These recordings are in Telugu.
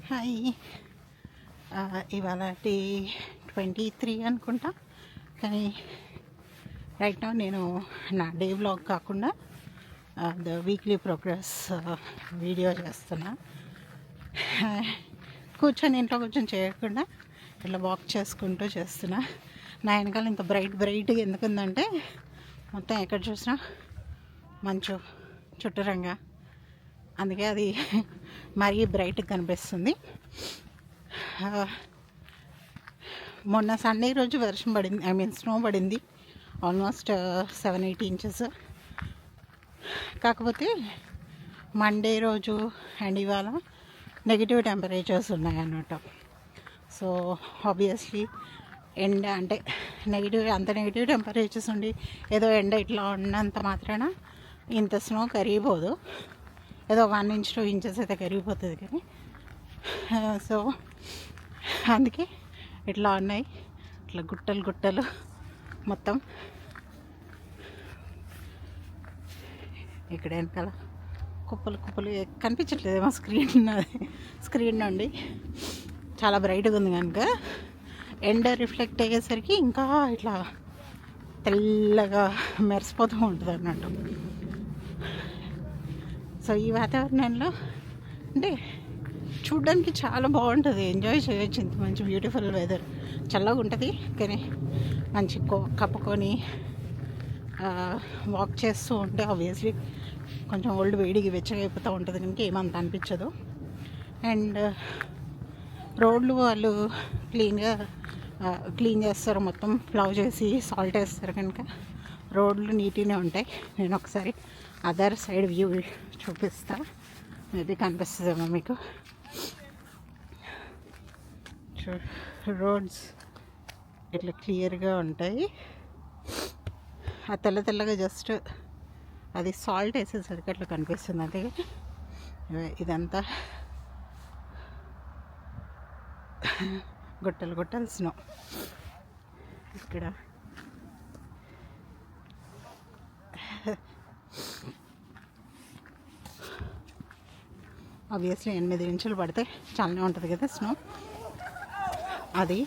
హాయ్. ఇవాళ డే 23 అనుకుంటా. కానీ రైట్ నౌ నేను నా డే వ్లాగ్ కాకుండా ద వీక్లీ ప్రోగ్రెస్ వీడియో చేస్తున్నా. కూర్చొని ఇంట్లో కూర్చొని చేయకుండా ఇట్లా వాక్ చేసుకుంటూ చేస్తున్నా. నా వెనకాల ఇంత బ్రైట్గా ఎందుకుందంటే మొత్తం ఎక్కడ చూసినా మంచు చుట్టూరంగా, అందుకే అది మరీ బ్రైట్గా కనిపిస్తుంది. మొన్న సండే రోజు వర్షం పడింది, స్నో పడింది ఆల్మోస్ట్ 7-8 ఇంచెస్. కాకపోతే మండే రోజు అండ్ ఇవాళ నెగిటివ్ టెంపరేచర్స్ ఉన్నాయన్నమాట. సో ఆబ్వియస్లీ ఎండ అంటే నెగిటివ్ టెంపరేచర్స్ ఉండి ఏదో ఎండ ఇట్లా ఉన్నంత మాత్రాన ఇంత స్నో కరిగిపోదు. ఏదో 1 ఇంచ్ 2 ఇంచెస్ అయితే కరిగిపోతుంది. కానీ సో అందుకే ఇట్లా ఉన్నాయి, ఇట్లా గుట్టలు మొత్తం. ఇక్కడ వెనకాల కుప్పలు కనిపించట్లేదేమో స్క్రీన్ నుండి. చాలా బ్రైట్గా ఉంది కనుక ఎండ రిఫ్లెక్ట్ అయ్యేసరికి ఇంకా ఇట్లా తెల్లగా మెరిసిపోతూ ఉంటుంది అన్నట్టు. సో ఈ వాతావరణంలో అంటే చూడ్డానికి చాలా బాగుంటుంది, ఎంజాయ్ చేయొచ్చు. ఇంత మంచి బ్యూటిఫుల్ వెదర్, చల్లగా ఉంటుంది. కానీ మంచి కప్పుకొని వాక్ చేస్తూ ఉంటే ఆబ్వియస్లీ కొంచెం వేడికి వెచ్చగా అయిపోతూ ఉంటుంది కనుక ఏమంత అనిపించదు. అండ్ రోడ్లు వాళ్ళు క్లీన్ చేస్తారు, మొత్తం ప్లవ్ చేసి సాల్ట్ వేస్తారు కనుక రోడ్లు నీట్గానే ఉంటాయి. నేను ఒకసారి అదర్ సైడ్ వ్యూ చూపిస్తా, ఇది కనిపిస్తుందేమో మీకు. రోడ్స్ ఇట్లా క్లియర్గా ఉంటాయి. ఆ తెల్లగా జస్ట్ అది సాల్ట్ వేసేసరికి అట్లా కనిపిస్తుంది. అంతే ఇదంతా గుట్టలు స్నో. ఇక్కడ ఆబ్వియస్లీ 8 ఇంచులు పడితే చాలానే ఉంటుంది కదా స్నో. అది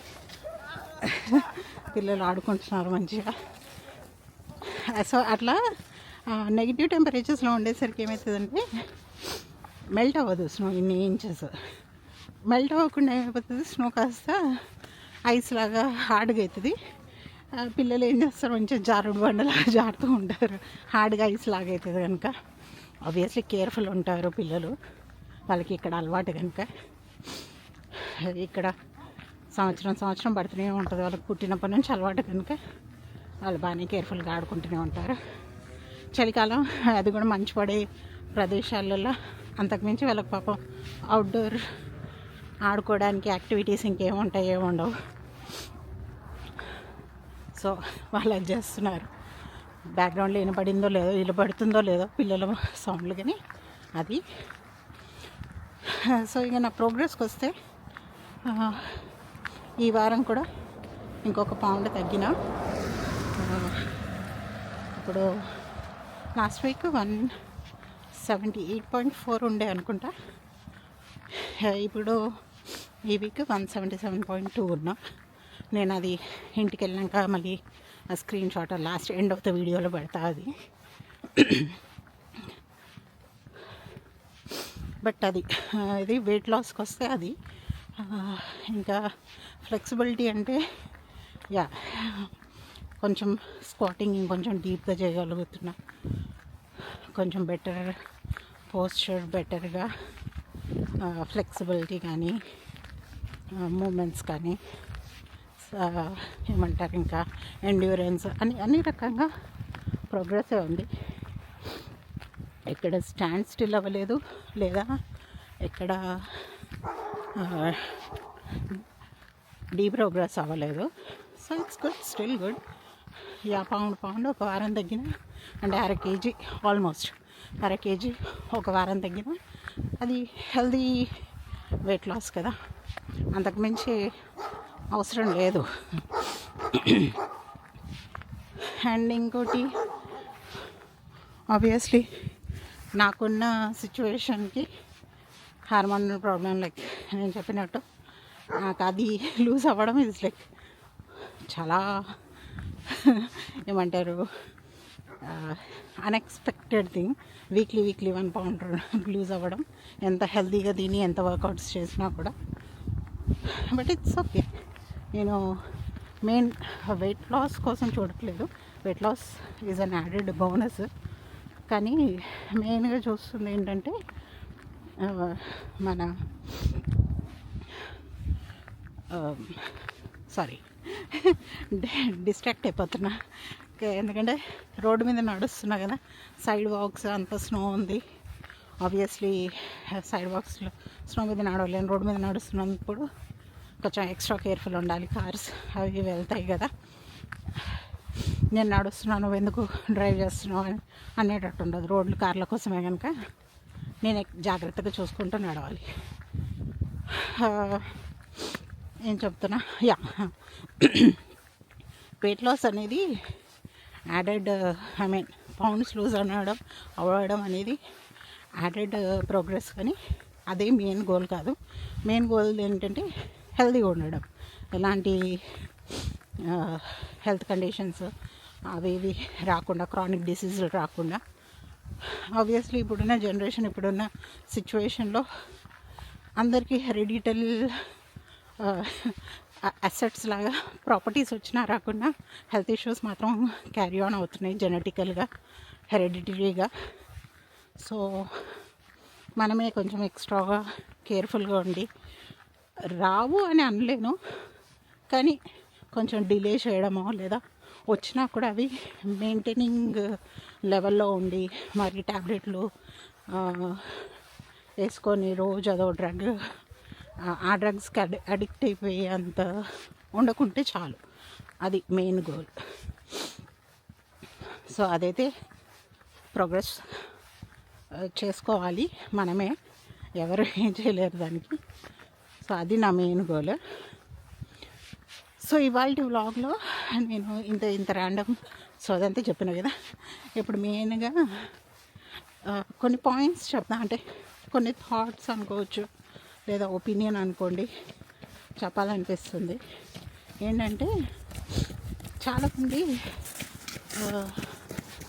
పిల్లలు ఆడుకుంటున్నారు మంచిగా. సో అట్లా నెగిటివ్ టెంపరేచర్స్లో ఉండేసరికి ఏమవుతుందంటే మెల్ట్ అవ్వదు స్నో. ఇన్ని ఇంచెస్ మెల్ట్ అవ్వకుండా ఏమైపోతుంది, స్నో కాస్త ఐస్ లాగా హార్డ్గా అవుతుంది. పిల్లలు ఏం చేస్తారు, మంచిగా జారుడు బండలాగా జారుతూ ఉంటారు. హార్డ్గా ఐస్ లాగా అవుతుంది కనుక ఆబ్వియస్లీ కేర్ఫుల్ ఉంటారు పిల్లలు, వాళ్ళకి ఇక్కడ అలవాటు కనుక. ఇక్కడ సంవత్సరం పడుతూనే ఉంటుంది, వాళ్ళకి పుట్టినప్పటి నుంచి అలవాటు కనుక వాళ్ళు బాగానే కేర్ఫుల్గా ఆడుకుంటూనే ఉంటారు. చలికాలం అది కూడా మంచు పడే ప్రదేశాలలో అంతకుమించి వాళ్ళకి పాపం అవుట్డోర్ ఆడుకోవడానికి యాక్టివిటీస్ ఇంకేముంటాయో ఉండవు. సో వాళ్ళు అది చేస్తున్నారు. బ్యాక్గ్రౌండ్లో వినపడుతుందో లేదో పిల్లల సౌండ్లు, కానీ అది. సో ఇక నా ప్రోగ్రెస్కి వస్తే ఈ వారం కూడా ఇంకొక పౌండ్ తగ్గిన. ఇప్పుడు లాస్ట్ వీక్ 178.4 ఉండే అనుకుంటా. ఇప్పుడు ఈ వీక్ 177.2 ఉన్నా. నేను అది ఇంటికి వెళ్ళాక మళ్ళీ ఆ screen shot last end of the వీడియోలో పెడతా అది. బట్ అది ఇది వెయిట్ లాస్కి వస్తే అది. ఇంకా ఫ్లెక్సిబిలిటీ అంటే కొంచెం స్క్వాటింగ్ ఇంకొంచెం డీప్గా చేయగలుగుతున్నా, కొంచెం బెటర్ పోస్చర్, బెటర్గా ఫ్లెక్సిబిలిటీ కానీ మూమెంట్స్ కానీ ఏమంటారు ఇంకా ఎండ్యూరెన్స్ అన్ని రకంగా ప్రోగ్రెస్ ఉంది. ఎక్కడ స్టాండ్ స్టిల్ అవ్వలేదు, లేదా ఎక్కడ ప్రోగ్రెస్ అవ్వలేదు. So it's good, still good. Pound ఒక వారం తగ్గిన, అంటే ఆల్మోస్ట్ అర కేజీ ఒక వారం తగ్గిన. అది హెల్దీ వెయిట్ లాస్ కదా, అంతకుమించి అవసరం లేదు. అండ్ ఇంకోటి ఆబ్వియస్లీ నాకున్న సిచ్యువేషన్కి హార్మోనల్ ప్రాబ్లం లైక్ నేను చెప్పినట్టు నాకు అది లూజ్ అవ్వడం ఇస్ లైక్ చాలా ఏమంటారు unexpected thing. Weekly 1 pound lose అవ్వడం, ఎంత హెల్తీగా తిని ఎంత వర్కౌట్స్ చేసినా కూడా. But it's okay. నేను మెయిన్ వెయిట్ లాస్ కోసం చూడట్లేదు. Weight loss is an added bonus. కానీ మెయిన్గా చూస్తుంది ఏంటంటే మన సారీ డిస్ట్రాక్ట్ అయిపోతున్నా. ఎందుకంటే రోడ్డు మీద నడుస్తున్నా కదా, సైడ్ వాక్స్ అంత స్నో ఉంది. ఆబ్వియస్లీ సైడ్ వాక్స్లో స్నో మీద నడవలేను. రోడ్డు మీద నడుస్తున్నప్పుడు కొంచెం ఎక్స్ట్రా కేర్ఫుల్ ఉండాలి. కార్స్ అవి వెళ్తాయి కదా. నేను నడుస్తున్నాను, నువ్వు ఎందుకు డ్రైవ్ చేస్తున్నావు అని అనేటట్టు ఉండదు. రోడ్లు కార్ల కోసమే కనుక నేను జాగ్రత్తగా చూసుకుంటూ నడవాలి. ఏం చెప్తున్నా, యా వెయిట్ లాస్ అనేది యాడెడ్ పౌండ్స్ లూజ్ అవ్వడం అనేది యాడెడ్ ప్రోగ్రెస్. కానీ అదే మెయిన్ గోల్ కాదు. మెయిన్ గోల్ ఏంటంటే హెల్తీగా ఉండడం. ఎలాంటి హెల్త్ కండిషన్స్ అవి ఇవి రాకుండా, క్రానిక్ డిసీజులు రాకుండా. ఆబ్వియస్లీ ఇప్పుడున్న జనరేషన్, ఇప్పుడున్న సిచ్యువేషన్లో అందరికీ హెరిడిటల్ అసెట్స్ లాగా ప్రాపర్టీస్ వచ్చినా రాకుండా హెల్త్ ఇష్యూస్ మాత్రం క్యారీ ఆన్ అవుతున్నాయి జెనెటికల్గా, హెరిడిటరీగా. సో మనమే కొంచెం ఎక్స్ట్రాగా కేర్ఫుల్గా ఉండి, రావు అని అనలేను కానీ కొంచెం డిలే చేయడమో, లేదా వచ్చినా కూడా అవి మెయింటైనింగ్ లెవెల్లో ఉండి, మరి ట్యాబ్లెట్లు వేసుకొని రోజు అదో డ్రగ్, ఆ డ్రగ్స్కి అడిక్ట్ అయిపోయి అంత ఉండకుంటే చాలు. అది మెయిన్ గోల్. సో అదైతే ప్రోగ్రెస్ చేసుకోవాలి మనమే, ఎవరు ఏం చేయలేరు దానికి. సో అది నా మెయిన్ గోల్. సో ఇవాళ వ్లాగ్లో నేను ఇంత ర్యాండమ్ అదంతా చెప్పిన కదా. ఇప్పుడు మెయిన్గా కొన్ని పాయింట్స్ చెప్తా, అంటే కొన్ని థాట్స్ అనుకోవచ్చు, లేదా ఒపీనియన్ అనుకోండి, చెప్పాలనిపిస్తుంది. ఏంటంటే చాలామంది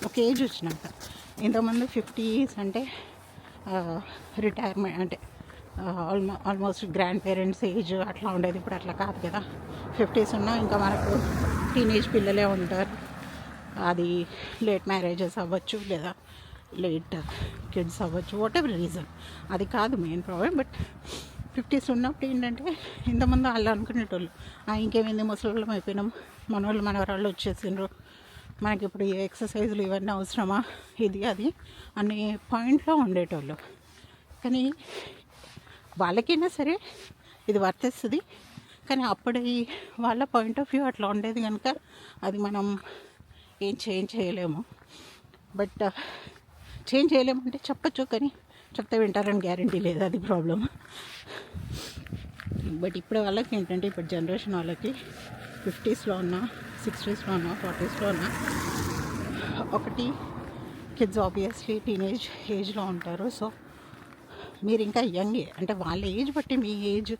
ఒక ఏజ్ వచ్చినాక, ఇంతకుముందు 50s అంటే రిటైర్మెంట్ అంటే ఆల్మోస్ట్ గ్రాండ్ పేరెంట్స్ ఏజ్ అట్లా ఉండేది. ఇప్పుడు అట్లా కాదు కదా. 50s ఉన్నా ఇంకా మనకు టీనేజ్ పిల్లలే ఉంటారు. అది లేట్ మ్యారేజెస్ అవ్వచ్చు, లేదా లేట్ కిడ్స్ అవ్వచ్చు, వాట్ ఎవర్ రీజన్. అది కాదు మెయిన్ ప్రాబ్లం. బట్ 50s ఉన్నప్పుడు ఏంటంటే ఇంతమంది వాళ్ళు అనుకునేటోళ్ళు, ఇంకేమైంది ముసలిళ్ళం అయిపోయినాం, మనవాళ్ళు మనవరాళ్ళు వచ్చేసిండ్రు, మనకి ఇప్పుడు ఈ ఎక్సర్సైజులు ఇవన్నీ అవసరమా, ఇది అది అనే పాయింట్లో ఉండేటోళ్ళు. కానీ వాళ్ళకైనా సరే ఇది వర్తిస్తుంది. కానీ అప్పటి వాళ్ళ పాయింట్ ఆఫ్ వ్యూ అట్లా ఉండేది కనుక అది మనం ఏం చేయలేము. బట్ చేంజ్ చేయలేమంటే చెప్పచ్చు, కానీ చెప్తే వింటారని గ్యారంటీ లేదు, అది ప్రాబ్లం. బట్ ఇప్పుడు వాళ్ళకి ఏంటంటే, ఇప్పుడు జనరేషన్ వాళ్ళకి 50sలో ఉన్నా, 60sలో ఉన్నా, 40sలో ఉన్నా, ఒకటి కిడ్స్ ఆబ్వియస్లీ టీనేజ్ ఏజ్లో ఉంటారు. సో మీరు ఇంకా యంగే, అంటే వాళ్ళ ఏజ్ బట్టి మీ ఏజ్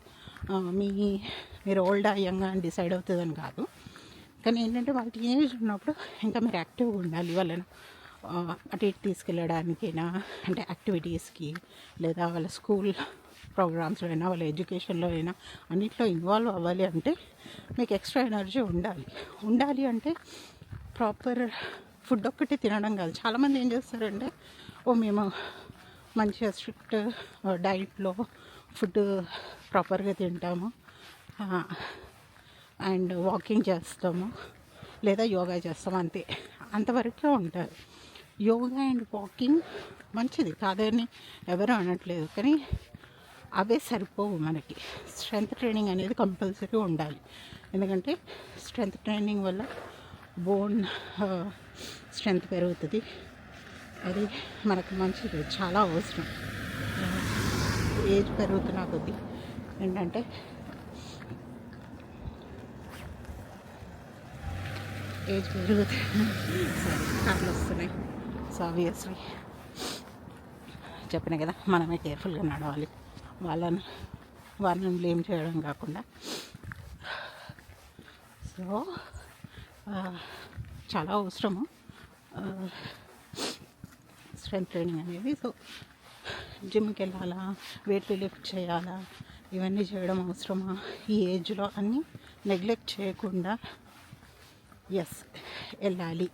మీరు ఓల్డా యంగా అని డిసైడ్ అవుతుందని కాదు. కానీ ఏంటంటే వాళ్ళు టీనేజ్ ఉన్నప్పుడు ఇంకా మీరు యాక్టివ్గా ఉండాలి. వాళ్ళను అటు ఇటు తీసుకెళ్ళడానికైనా, అంటే యాక్టివిటీస్కి, లేదా వాళ్ళ స్కూల్ ప్రోగ్రామ్స్లో అయినా, వాళ్ళ ఎడ్యుకేషన్లో అయినా అన్నిట్లో ఇన్వాల్వ్ అవ్వాలి. అంటే మీకు ఎక్స్ట్రా ఎనర్జీ ఉండాలి. అంటే ప్రాపర్ ఫుడ్ ఒక్కటి తినడం కాదు. చాలామంది ఏం చేస్తారంటే, మేము మంచిగా స్ట్రిక్ట్ డైట్లో ఫుడ్ ప్రాపర్గా తింటాము, అండ్ వాకింగ్ చేస్తాము, లేదా యోగా చేస్తాము, అంతవరకే ఉంటారు. యోగా అండ్ వాకింగ్ మంచిది కాదని ఎవరు అనట్లేదు, కానీ అవే సరిపోవు మనకి. స్ట్రెంగ్త్ ట్రైనింగ్ అనేది కంపల్సరీ ఉండాలి. ఎందుకంటే స్ట్రెంగ్త్ ట్రైనింగ్ వల్ల బోన్ స్ట్రెంగ్త్ పెరుగుతుంది. అది మనకు మంచిది, చాలా అవసరం. ఏజ్ పెరుగుతున్న కొద్దీ ఏంటంటే కార్లు వస్తున్నాయి. సో ఆబ్వియస్లీ చెప్పిన కదా, మనమే కేర్ఫుల్గా నడవాలి. వాళ్ళని బ్లేమ్ చేయడం కాకుండా. సో చాలా అవసరము స్ట్రెంత్ ట్రైనింగ్ అనేది. సో జిమ్కి వెళ్ళాలా, వెయిట్ లిఫ్ట్ చేయాలా, ఇవన్నీ చేయడం అవసరమా ఈ ఏజ్లో అన్నీ నెగ్లెక్ట్ చేయకుండా ఎస్ వెళ్ళాలి.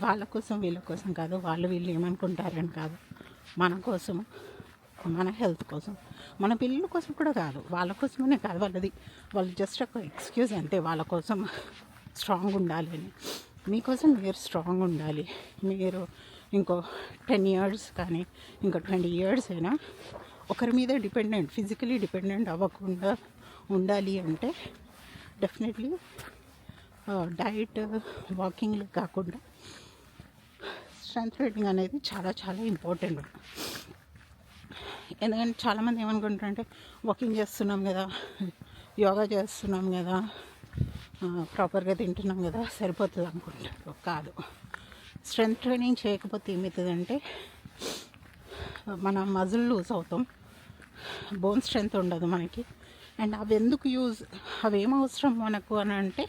వాళ్ళ కోసం వీళ్ళ కోసం కాదు, వాళ్ళు వీళ్ళు ఏమనుకుంటారని కాదు, మన కోసం, మన హెల్త్ కోసం, మన పిల్లల కోసం కూడా కాదు, వాళ్ళ కోసమనే కాదు, వాళ్ళు జస్ట్ ఒక ఎక్స్క్యూజ్ అంతే. వాళ్ళ కోసం స్ట్రాంగ్ ఉండాలి అని. మీకోసం మీరు స్ట్రాంగ్ ఉండాలి. మీరు ఇంకో 10 years కానీ ఇంకో 20 years అయినా ఒకరి మీద ఫిజికలీ డిపెండెంట్ అవ్వకుండా ఉండాలి అంటే డెఫినెట్లీ డైట్, వాకింగ్లు కాకుండా స్ట్రెంత్ ట్రైనింగ్ అనేది చాలా చాలా ఇంపార్టెంట్. ఎందుకంటే చాలామంది ఏమనుకుంటారంటే వాకింగ్ చేస్తున్నాం కదా, యోగా చేస్తున్నాం కదా, ప్రాపర్గా తింటున్నాం కదా, సరిపోతుంది అనుకుంటారు. కాదు, స్ట్రెంత్ ట్రైనింగ్ చేయకపోతే ఏమవుతుందంటే మన మజిల్ లూజ్ అవుతాం, బోన్ స్ట్రెంత్ ఉండదు మనకి. అండ్ అవి ఎందుకు అవి ఏం అవసరం మనకు అని అంటే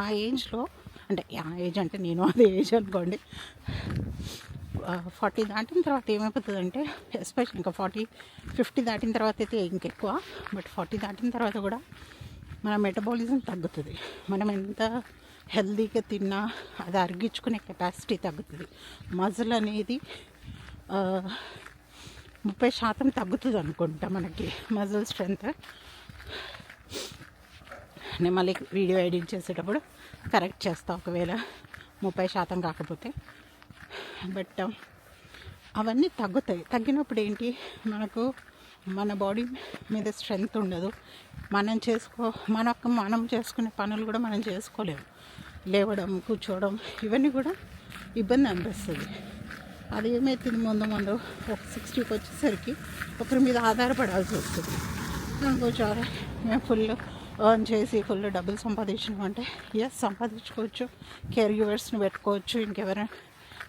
ఆ ఏజ్లో, అంటే ఆ ఏజ్ అంటే నేను అదే ఏజ్ అనుకోండి, 40 దాటిన తర్వాత ఏమైపోతుందంటే, ఎస్పెషల్ ఇంకా 40-50 దాటిన తర్వాత అయితే ఇంకెక్కువ, బట్ 40 దాటిన తర్వాత కూడా మన మెటబాలిజం తగ్గుతుంది. మనం ఎంత హెల్తీగా తిన్నా అది అరిగించుకునే కెపాసిటీ తగ్గుతుంది. మజిల్ అనేది 30% తగ్గుతుంది అనుకుంటా మనకి మజిల్ స్ట్రెంత్. నేను మళ్ళీ వీడియో ఎడిట్ చేసేటప్పుడు కరెక్ట్ చేస్తా ఒకవేళ 30% కాకపోతే. బట్ అవన్నీ తగ్గుతాయి. తగ్గినప్పుడు ఏంటి, మన బాడీ మీద స్ట్రెంగ్త్ ఉండదు. మనం చేసుకునే పనులు కూడా మనం చేసుకోలేము. లేవడం, కూర్చోవడం, ఇవన్నీ కూడా ఇబ్బంది అనిపిస్తుంది. అది ఏమవుతుంది, ముందు ఒక 60కి వచ్చేసరికి ఒకరి మీద ఆధారపడాల్సి వస్తుంది. కొంచెం మేము ఫుల్ ఎర్న్ చేసి ఫుల్ డబ్బులు సంపాదించడం అంటే ఎస్ సంపాదించుకోవచ్చు, కేర్ గివర్స్ని పెట్టుకోవచ్చు,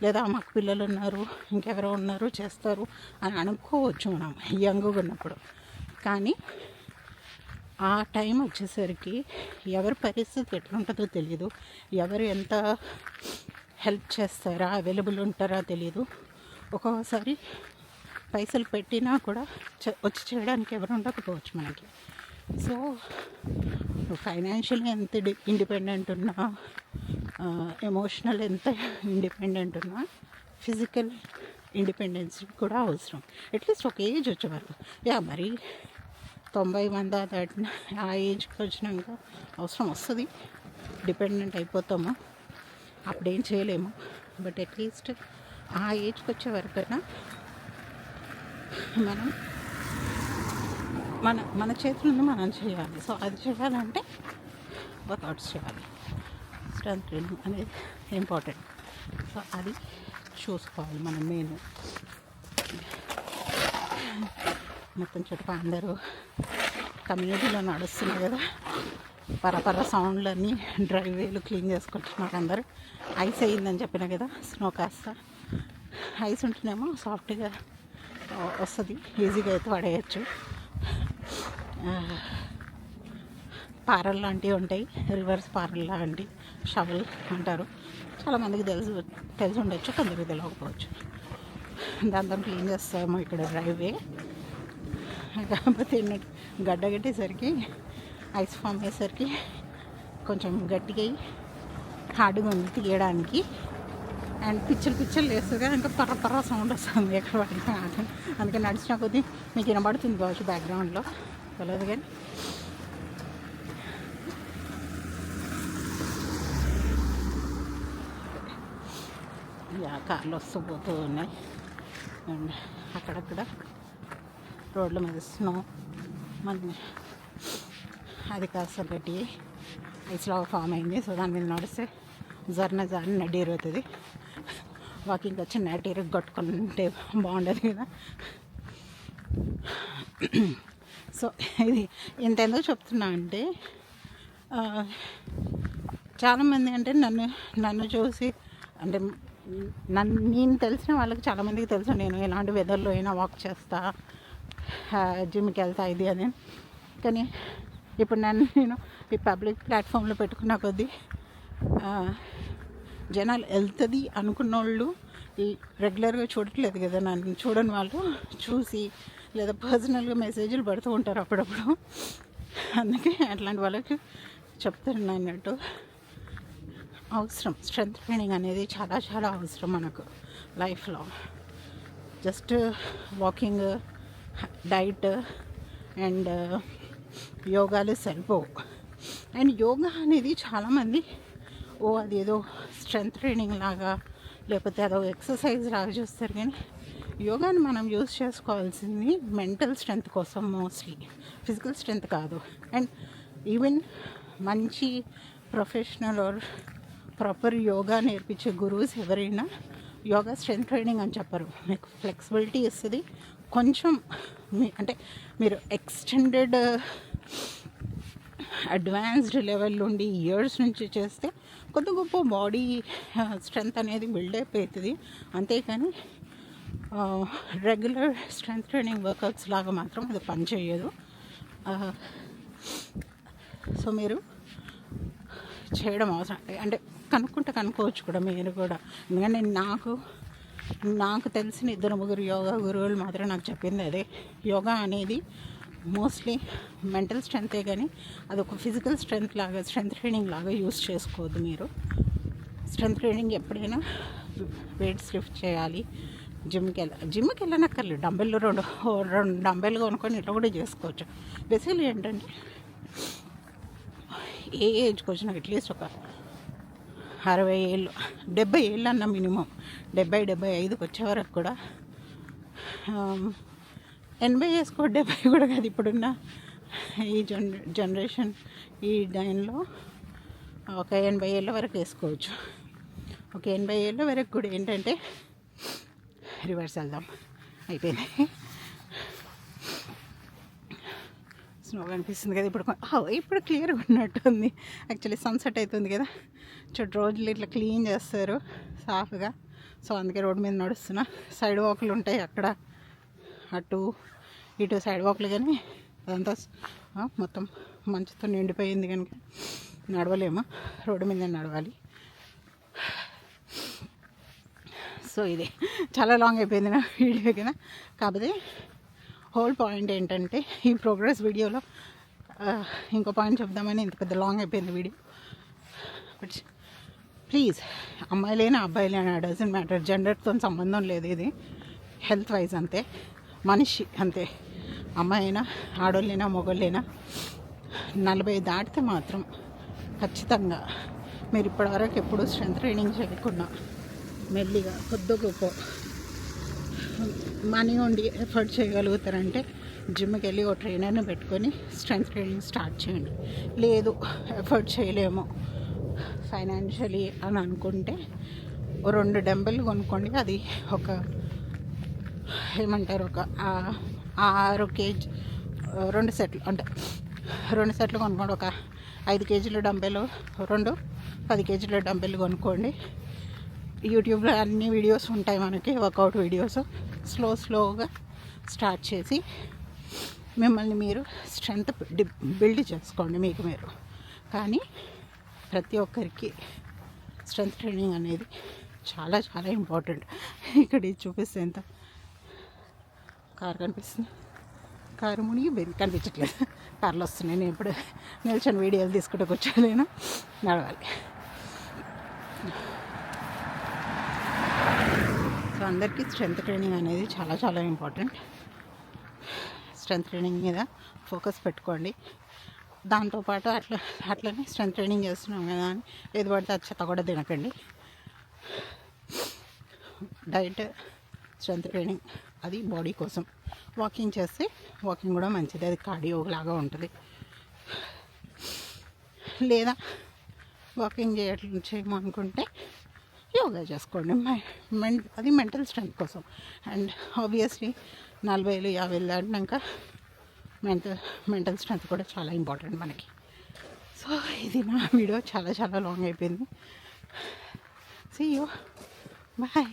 లేదా మాకు పిల్లలు ఉన్నారు, ఇంకెవరో ఉన్నారు చేస్తారు అని అనుకోవచ్చు మనం యంగ్గా ఉన్నప్పుడు. కానీ ఆ టైం వచ్చేసరికి ఎవరి పరిస్థితి ఎట్లుంటుందో తెలియదు, ఎవరు ఎంత హెల్ప్ చేస్తారా, అవైలబుల్ ఉంటారా తెలియదు. ఒక్కొక్కసారి పైసలు పెట్టినా కూడా వచ్చి చేయడానికి ఎవరు ఉండకపోవచ్చు మనకి. సో ఫైనాన్షియల్గా ఎంత ఇండిపెండెంట్ ఉన్నా, ఎమోషనల్ ఎంత ఇండిపెండెంట్ ఉన్నా, ఫిజికల్ ఇండిపెండెన్స్ కూడా అవసరం. అట్లీస్ట్ ఒక ఏజ్ వచ్చేవారు మరి 90 దాటిన ఆ ఏజ్కి వచ్చినాక అవసరం వస్తుంది, డిపెండెంట్ అయిపోతాము, అప్పుడేం చేయలేము. బట్ అట్లీస్ట్ ఆ ఏజ్కి వచ్చే వరకైనా మన చేతులను మనం చేయాలి. సో అది చేయాలంటే వర్కౌట్స్ చేయాలి. స్ట్రెంత్ ట్రైనింగ్ అనేది ఇంపార్టెంట్. సో అది చూసుకోవాలి మనం మెయిన్. మొత్తం చుట్టూ అందరూ కమ్యూనిటీలో నడుస్తున్నారు కదా, పరపర సౌండ్లన్నీ డ్రైవేలు క్లీన్ చేసుకుంటున్నారు అందరూ. ఐస్ అయ్యిందని చెప్పిన కదా, స్నో కాస్త ఐస్ ఉంటేనేమో సాఫ్ట్గా వస్తుంది, ఈజీగా అయితే పడేయచ్చు. పారలు లాంటివి ఉంటాయి, రివర్స్ పారలు లాంటి షవల్ అంటారు. చాలామందికి తెలిసి ఉండొచ్చు, కొందరికి తెలియకపోవచ్చు. దాంతో క్లీన్ చేస్తాము ఇక్కడ డ్రైవే. కాకపోతే గడ్డ కట్టేసరికి ఐస్ ఫామ్ అయ్యేసరికి కొంచెం గట్టిగా హార్డ్గా ఉంది తీయడానికి. అండ్ పిచ్చలు వేస్తుంది కదా, ఇంకా పర్ర సౌండ్ వస్తుంది ఎక్కడ పడినా. అందుకే నడిచిన కొద్దీ మీకు వినబడుతుంది కావచ్చు బ్యాక్గ్రౌండ్లో, తెలియదు కానీ. కార్లు వస్తూ పోతూ ఉన్నాయి. అండ్ అక్కడక్కడ రోడ్ల మీద స్నో అది కాస్త గట్టి ఐస్లాగా ఫామ్ అయింది. సో దాని మీద నడిస్తే జారిన నడ్డీరు అవుతుంది. వాకింగ్ వచ్చి నడ్డీరు కొట్టుకుంటే బాగుండదు కదా. సో ఇది ఎంతెందుకు చెప్తున్నా అంటే, చాలామంది అంటే నన్ను చూసి, అంటే నేను తెలిసిన వాళ్ళకి చాలామందికి తెలుసు నేను ఎలాంటి వెదర్లో అయినా వాక్ చేస్తా, జిమ్కి వెళ్తా ఇది అని. కానీ ఇప్పుడు నేను ఈ పబ్లిక్ ప్లాట్ఫామ్లో పెట్టుకున్న కొద్దీ జనాలు వెళ్తుంది అనుకున్న వాళ్ళు రెగ్యులర్గా చూడట్లేదు కదా, నన్ను చూడని వాళ్ళు చూసి లేదా పర్సనల్గా మెసేజ్లు పెడుతూ ఉంటారు అప్పుడప్పుడు. అందుకే అట్లాంటి వాళ్ళకి చెప్తాను అన్నట్టు, అవసరం స్ట్రెంత్ ట్రైనింగ్ అనేది చాలా చాలా అవసరం మనకు లైఫ్లో. జస్ట్ వాకింగ్, డైట్ అండ్ యోగాలు సరిపోవు. అండ్ యోగా అనేది చాలామంది అది ఏదో స్ట్రెంత్ ట్రైనింగ్ లాగా లేకపోతే అదో ఎక్సర్సైజ్ లాగా చూస్తారు, కానీ యోగాని మనం యూజ్ చేసుకోవాల్సింది మెంటల్ స్ట్రెంత్ కోసం, మోస్ట్లీ ఫిజికల్ స్ట్రెంత్ కాదు. అండ్ ఈవెన్ మంచి ప్రొఫెషనల్ ఆర్ ప్రాపర్ యోగా నేర్పించే గురువుస్ ఎవరైనా యోగా స్ట్రెంత్ ట్రైనింగ్ అని చెప్పరు. మీకు ఫ్లెక్సిబిలిటీ ఇస్తుంది కొంచెం, అంటే మీరు ఎక్స్టెండెడ్ అడ్వాన్స్డ్ లెవెల్ నుండి ఇయర్స్ నుంచి చేస్తే కొద్ది గొప్ప బాడీ స్ట్రెంత్ అనేది బిల్డ్ అయిపోతుంది. అంతేకాని రెగ్యులర్ స్ట్రెంత్ ట్రైనింగ్ వర్కౌట్స్ లాగా మాత్రం అది పనిచేయదు. సో మీరు చేయడం అవసరం, అంటే కనుక్కోవచ్చు కూడా మీరు కూడా. ఎందుకంటే నాకు తెలిసిన 2-3 యోగా గురువులు మాత్రం నాకు చెప్పింది అదే, యోగా అనేది మోస్ట్లీ మెంటల్ స్ట్రెంతే, కానీ అదొక ఫిజికల్ స్ట్రెంత్ లాగా, స్ట్రెంత్ ట్రైనింగ్ లాగా యూస్ చేసుకోవద్దు మీరు. స్ట్రెంత్ ట్రైనింగ్ ఎప్పుడైనా వెయిట్స్ లిఫ్ట్ చేయాలి, జిమ్కి వెళ్ళనక్కర్లేదు, రెండు డంబెల్ కొనుక్కొని ఇట్లా కూడా చేసుకోవచ్చు. బేసికలీ ఏంటంటే ఏ ఏజ్కి వచ్చినా అట్లీస్ట్ ఒక 60 ఏళ్ళు 70 ఏళ్ళు అన్న మినిమం 70-75కి వచ్చే వరకు కూడా 80 వేసుకో, 70 కూడా కాదు, ఇప్పుడున్న ఈ జనరేషన్ ఈ టైంలో ఒక 80 ఏళ్ళ వరకు వేసుకోవచ్చు. ఒక 80 ఏళ్ళ వరకు కూడా ఏంటంటే రివర్స్ వెళ్దాం, అయిపోయింది. స్నో కనిపిస్తుంది కదా ఇప్పుడు క్లియర్గా ఉన్నట్టుంది. యాక్చువల్లీ సన్సెట్ అవుతుంది కదా, రోజులు ఇట్లా క్లీన్ చేస్తారు సాఫ్గా. సో అందుకే రోడ్డు మీద నడుస్తున్నా. సైడ్ వాకులు ఉంటాయి అక్కడ, అటు ఇటు సైడ్ వాకులు, కానీ అదంతా మొత్తం మంచుతో నిండిపోయింది కనుక నడవలేము, రోడ్డు మీద నడవాలి. సో ఇది చాలా లాంగ్ అయిపోయింది నా వీడియో కదా. కాకపోతే హోల్ పాయింట్ ఏంటంటే, ఈ ప్రోగ్రెస్ వీడియోలో ఇంకో పాయింట్ చెప్దామని ఇంత పెద్ద లాంగ్ అయిపోయింది వీడియో. బట్ ప్లీజ్, అమ్మాయిలైనా అబ్బాయిలైనా డజంట్ మ్యాటర్, జెండర్తో సంబంధం లేదు, ఇది హెల్త్ వైజ్ అంతే, మనిషి అంతే. అమ్మాయి అయినా ఆడోళ్ళైనా మొగోళ్ళైనా 40 దాటితే మాత్రం ఖచ్చితంగా మీరు ఇప్పటివరకు ఎప్పుడూ స్ట్రెంత్ ట్రైనింగ్ చేయకుండా మెల్లిగా కొద్ది గొప్ప మనీ ఉండి ఎఫర్ట్ చేయగలుగుతారంటే జిమ్కి వెళ్ళి ఓ ట్రైనర్ని పెట్టుకొని స్ట్రెంత్ ట్రైనింగ్ స్టార్ట్ చేయండి. లేదు ఎఫర్ట్ చేయలేము ఫైనాన్షియలీ అని అనుకుంటే 2 డంబెల్ కొనుక్కోండి. అది ఒక ఏమంటారు, ఒక 6 kg 2 సెట్లు, అంటే 2 సెట్లు కొనుక్కోండి. ఒక 5 kgల డంబెలు, 2 10 kgల డంబెలు కొనుక్కోండి. యూట్యూబ్లో అన్ని వీడియోస్ ఉంటాయి మనకి, వర్కౌట్ వీడియోస్. స్లోగా స్టార్ట్ చేసి మిమ్మల్ని మీరు స్ట్రెంత్ బిల్డ్ చేసుకోండి మీకు మీరు. కానీ ప్రతి ఒక్కరికి స్ట్రెంత్ ట్రైనింగ్ అనేది చాలా చాలా ఇంపార్టెంట్. ఇక్కడ ఇది చూపిస్తే ఎంత కారు కనిపిస్తుంది, కారు మునిగి కనిపించట్లేదు, కార్లు వస్తున్నాయి. నేను ఇప్పుడు నిల్చొని వీడియోలు తీసుకుంటూ కూర్చోలేను, నడవాలి. సో అందరికీ స్ట్రెంత్ ట్రైనింగ్ అనేది చాలా చాలా ఇంపార్టెంట్. స్ట్రెంత్ ట్రైనింగ్ మీద ఫోకస్ పెట్టుకోండి. దాంతోపాటు అట్లనే స్ట్రెంత్ ట్రైనింగ్ చేస్తున్నాం కదా అని ఏది పడితే అది చెత్త కూడా తినకండి. డైట్, స్ట్రెంత్ ట్రైనింగ్ అది బాడీ కోసం. వాకింగ్ చేస్తే వాకింగ్ కూడా మంచిది, అది కార్డియో లాగా ఉంటుంది. లేదా వాకింగ్ చేయమనుకుంటే యోగా చేసుకోండి, అది మెంటల్ స్ట్రెంత్ కోసం. అండ్ ఆబ్వియస్లీ 40-50 దాటినాక మెంటల్ స్ట్రెంత్ కూడా చాలా ఇంపార్టెంట్ మనకి. సో ఇది నా వీడియో చాలా చాలా లాంగ్ అయిపోయింది. See you, bye.